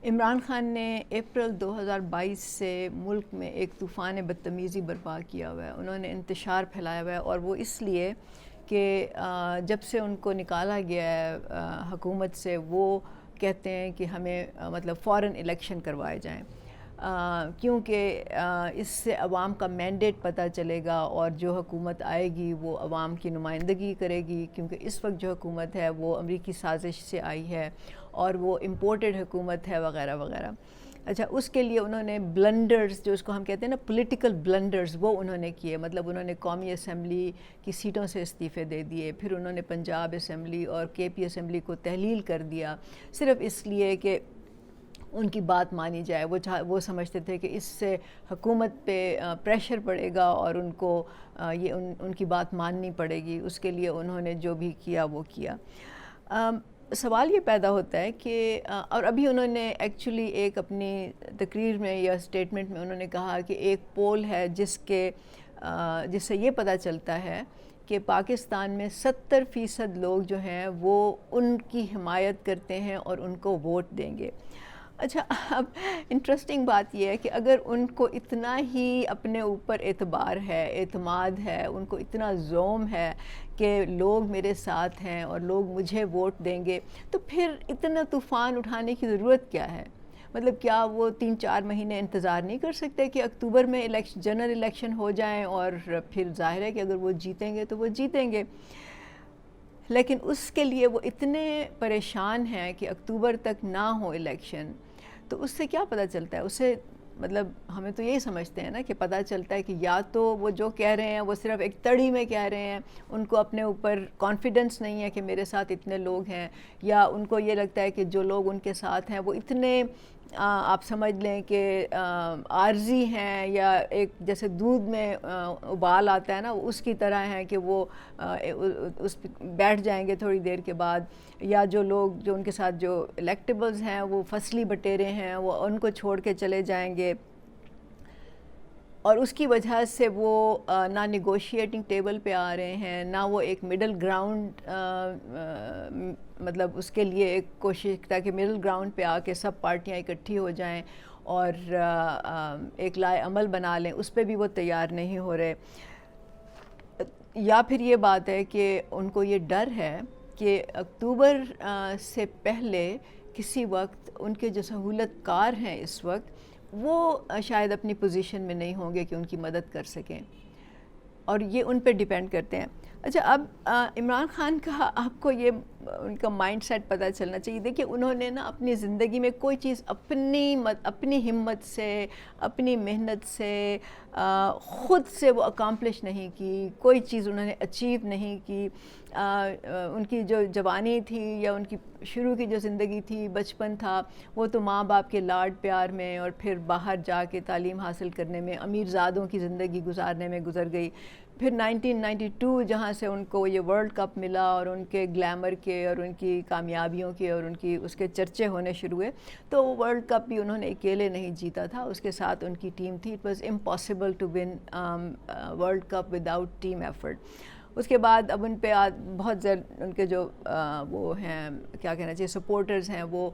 عمران خان نے اپریل 2022 سے ملک میں ایک طوفان بدتمیزی برپا کیا ہوا ہے. انہوں نے انتشار پھیلایا ہوا ہے، اور وہ اس لیے کہ جب سے ان کو نکالا گیا ہے حکومت سے، وہ کہتے ہیں کہ ہمیں مطلب فوراً الیکشن کروائے جائیں، کیونکہ اس سے عوام کا مینڈیٹ پتہ چلے گا، اور جو حکومت آئے گی وہ عوام کی نمائندگی کرے گی، کیونکہ اس وقت جو حکومت ہے وہ امریکی سازش سے آئی ہے اور وہ امپورٹڈ حکومت ہے وغیرہ وغیرہ. اچھا، اس کے لیے انہوں نے بلنڈرز، جو اس کو ہم کہتے ہیں نا پولیٹیکل بلنڈرز، وہ انہوں نے کیے. مطلب انہوں نے قومی اسمبلی کی سیٹوں سے استعفے دے دیے، پھر انہوں نے پنجاب اسمبلی اور کے پی اسمبلی کو تحلیل کر دیا، صرف اس لیے کہ ان کی بات مانی جائے. وہ سمجھتے تھے کہ اس سے حکومت پہ پریشر پڑے گا اور ان کو یہ ان کی بات ماننی پڑے گی. اس کے لیے انہوں نے جو بھی کیا وہ کیا. سوال یہ پیدا ہوتا ہے کہ اور ابھی انہوں نے ایکچولی ایک اپنی تقریر میں یا اسٹیٹمنٹ میں انہوں نے کہا کہ ایک پول ہے جس سے یہ پتہ چلتا ہے کہ پاکستان میں 70% لوگ جو ہیں وہ ان کی حمایت کرتے ہیں اور ان کو ووٹ دیں گے. اچھا، اب انٹرسٹنگ بات یہ ہے کہ اگر ان کو اتنا ہی اپنے اوپر اعتبار ہے، اعتماد ہے، ان کو اتنا زوم ہے کہ لوگ میرے ساتھ ہیں اور لوگ مجھے ووٹ دیں گے، تو پھر اتنا طوفان اٹھانے کی ضرورت کیا ہے؟ مطلب کیا وہ 3-4 مہینے انتظار نہیں کر سکتے کہ اکتوبر میں جنرل الیکشن ہو جائیں، اور پھر ظاہر ہے کہ اگر وہ جیتیں گے تو وہ جیتیں گے. لیکن اس کے لیے وہ اتنے پریشان ہیں کہ اکتوبر تک نہ ہو الیکشن. تو اس سے کیا پتہ چلتا ہے؟ اس سے مطلب ہمیں تو یہی سمجھتے ہیں نا کہ پتہ چلتا ہے کہ یا تو وہ جو کہہ رہے ہیں وہ صرف ایک تڑی میں کہہ رہے ہیں، ان کو اپنے اوپر کانفیڈنس نہیں ہے کہ میرے ساتھ اتنے لوگ ہیں، یا ان کو یہ لگتا ہے کہ جو لوگ ان کے ساتھ ہیں وہ اتنے آپ سمجھ لیں کہ عارضی ہیں، یا ایک جیسے دودھ میں ابال آتا ہے نا، اس کی طرح ہیں کہ وہ اس بیٹھ جائیں گے تھوڑی دیر کے بعد. یا جو لوگ جو ان کے ساتھ جو الیکٹیبلز ہیں وہ فصلی بٹیرے ہیں، وہ ان کو چھوڑ کے چلے جائیں گے، اور اس کی وجہ سے وہ نہ نیگوشیٹنگ ٹیبل پہ آ رہے ہیں، نہ وہ ایک مڈل گراؤنڈ مطلب اس کے لیے ایک کوشش تاکہ مڈل گراؤنڈ پہ آ کے سب پارٹیاں اکٹھی ہو جائیں اور ایک لائے عمل بنا لیں، اس پہ بھی وہ تیار نہیں ہو رہے. یا پھر یہ بات ہے کہ ان کو یہ ڈر ہے کہ اکتوبر سے پہلے کسی وقت ان کے جو سہولت کار ہیں اس وقت، وہ شاید اپنی پوزیشن میں نہیں ہوں گے کہ ان کی مدد کر سکیں، اور یہ ان پہ ڈیپینڈ کرتے ہیں. اچھا، اب عمران خان کا آپ کو یہ ان کا مائنڈ سیٹ پتہ چلنا چاہیے. دیکھیں، انہوں نے نا اپنی زندگی میں کوئی چیز اپنی ہمت سے، اپنی محنت سے، خود سے وہ اکامپلش نہیں کی. کوئی چیز انہوں نے اچیو نہیں کی. ان کی جو جوانی تھی یا ان کی شروع کی جو زندگی تھی، بچپن تھا، وہ تو ماں باپ کے لاڈ پیار میں اور پھر باہر جا کے تعلیم حاصل کرنے میں، امیر زادوں کی زندگی گزارنے میں گزر گئی. پھر 1992 جہاں سے ان کو یہ ورلڈ کپ ملا اور ان کے گلیمر کے اور ان کی کامیابیوں کے اور ان کی اس کے چرچے ہونے شروع ہوئے، تو وہ ورلڈ کپ بھی انہوں نے اکیلے نہیں جیتا تھا، اس کے ساتھ ان کی ٹیم تھی. It was impossible to win world cup without team effort. اس کے بعد اب ان پہ بہت ان کے جو وہ ہیں، کیا کہنا چاہیے، سپورٹرز ہیں، وہ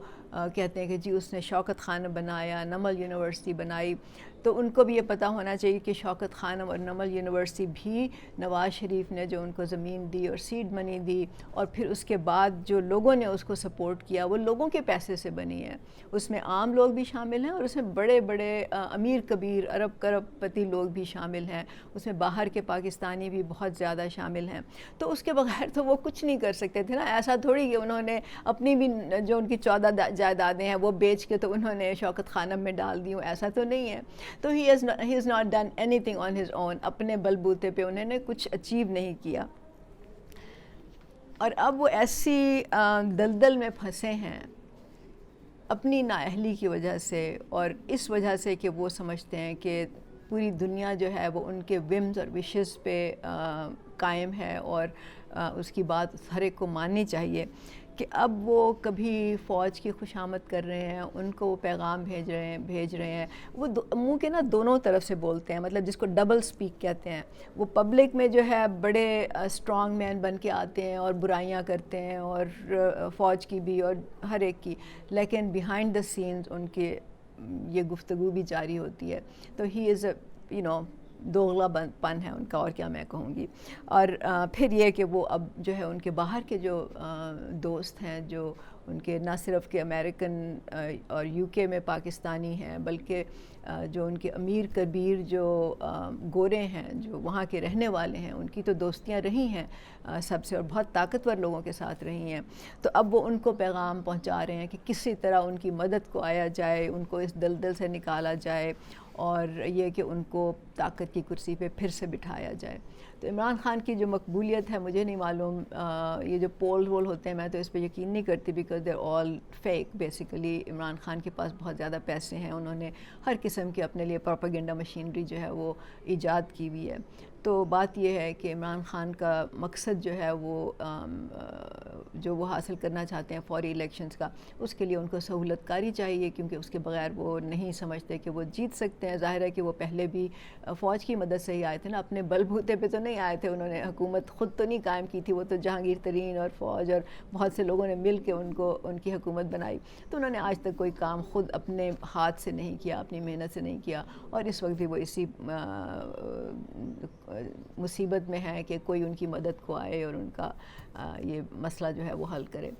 کہتے ہیں کہ جی اس نے شوکت خانم بنایا، نمل یونیورسٹی بنائی. تو ان کو بھی یہ پتہ ہونا چاہیے کہ شوکت خانم اور نمل یونیورسٹی بھی نواز شریف نے جو ان کو زمین دی اور سیڈ منی دی، اور پھر اس کے بعد جو لوگوں نے اس کو سپورٹ کیا، وہ لوگوں کے پیسے سے بنی ہے. اس میں عام لوگ بھی شامل ہیں، اور اس میں بڑے بڑے امیر کبیر ارب کرب پتی لوگ بھی شامل ہیں. اس میں باہر کے پاکستانی بھی بہت زیادہ شامل ہیں. تو اس کے بغیر تو وہ کچھ نہیں کر سکتے تھے نا. ایسا تھوڑی کہ انہوں نے اپنی بھی جو ان کی 14 جائیدادیں ہیں وہ بیچ کے تو انہوں نے شوکت خانم میں ڈال دی ہوں، ایسا تو نہیں ہے. تو he has not done anything on his own. اپنے بل بوتے پہ انہوں نے کچھ اچیو نہیں کیا، اور اب وہ ایسی دلدل میں پھنسے ہیں اپنی نااہلی کی وجہ سے، اور اس وجہ سے کہ وہ سمجھتے ہیں کہ پوری دنیا جو ہے وہ ان کے ومز اور وشز پہ قائم ہے، اور اس کی بات ہر ایک کو ماننی چاہیے، کہ اب وہ کبھی فوج کی خوشامد کر رہے ہیں، ان کو وہ پیغام بھیج رہے ہیں. وہ منہ کے نا دونوں طرف سے بولتے ہیں، مطلب جس کو ڈبل سپیک کہتے ہیں. وہ پبلک میں جو ہے بڑے اسٹرانگ مین بن کے آتے ہیں اور برائیاں کرتے ہیں، اور فوج کی بھی اور ہر ایک کی، لیکن بیہائنڈ دا سینز ان کے یہ گفتگو بھی جاری ہوتی ہے. تو ہی از اے دوغلا پن ہے ان کا، اور کیا میں کہوں گی. اور پھر یہ کہ وہ اب جو ہے ان کے باہر کے جو دوست ہیں، جو ان کے نہ صرف کہ امریکن اور یو کے میں پاکستانی ہیں، بلکہ جو ان کے امیر کبیر جو گورے ہیں، جو وہاں کے رہنے والے ہیں، ان کی تو دوستیاں رہی ہیں سب سے، اور بہت طاقتور لوگوں کے ساتھ رہی ہیں. تو اب وہ ان کو پیغام پہنچا رہے ہیں کہ کسی طرح ان کی مدد کو آیا جائے، ان کو اس دلدل سے نکالا جائے، اور یہ کہ ان کو طاقت کی کرسی پہ پھر سے بٹھایا جائے. تو عمران خان کی جو مقبولیت ہے مجھے نہیں معلوم، یہ جو پول وول ہوتے ہیں میں تو اس پہ یقین نہیں کرتی، because they all fake basically. Imran Khan کے پاس بہت زیادہ پیسے ہیں، انہوں نے ہر قسم کی اپنے لیے پروپیگنڈا مشینری جو ہے وہ ایجاد کی ہوئی ہے. تو بات یہ ہے کہ عمران خان کا مقصد جو ہے وہ جو وہ حاصل کرنا چاہتے ہیں فوری الیکشنز کا، اس کے لیے ان کو سہولت کاری چاہیے، کیونکہ اس کے بغیر وہ نہیں سمجھتے کہ وہ جیت سکتے ہیں. ظاہر ہے کہ وہ پہلے بھی فوج کی مدد سے ہی آئے تھے نا، اپنے بل بوتے پہ تو نہیں آئے تھے. انہوں نے حکومت خود تو نہیں قائم کی تھی، وہ تو جہانگیر ترین اور فوج اور بہت سے لوگوں نے مل کے ان کی حکومت بنائی. تو انہوں نے آج تک کوئی کام خود اپنے ہاتھ سے نہیں کیا، اپنی محنت سے نہیں کیا، اور اس وقت بھی وہ اسی مصیبت میں ہے کہ کوئی ان کی مدد کو آئے اور ان کا یہ مسئلہ جو ہے وہ حل کرے.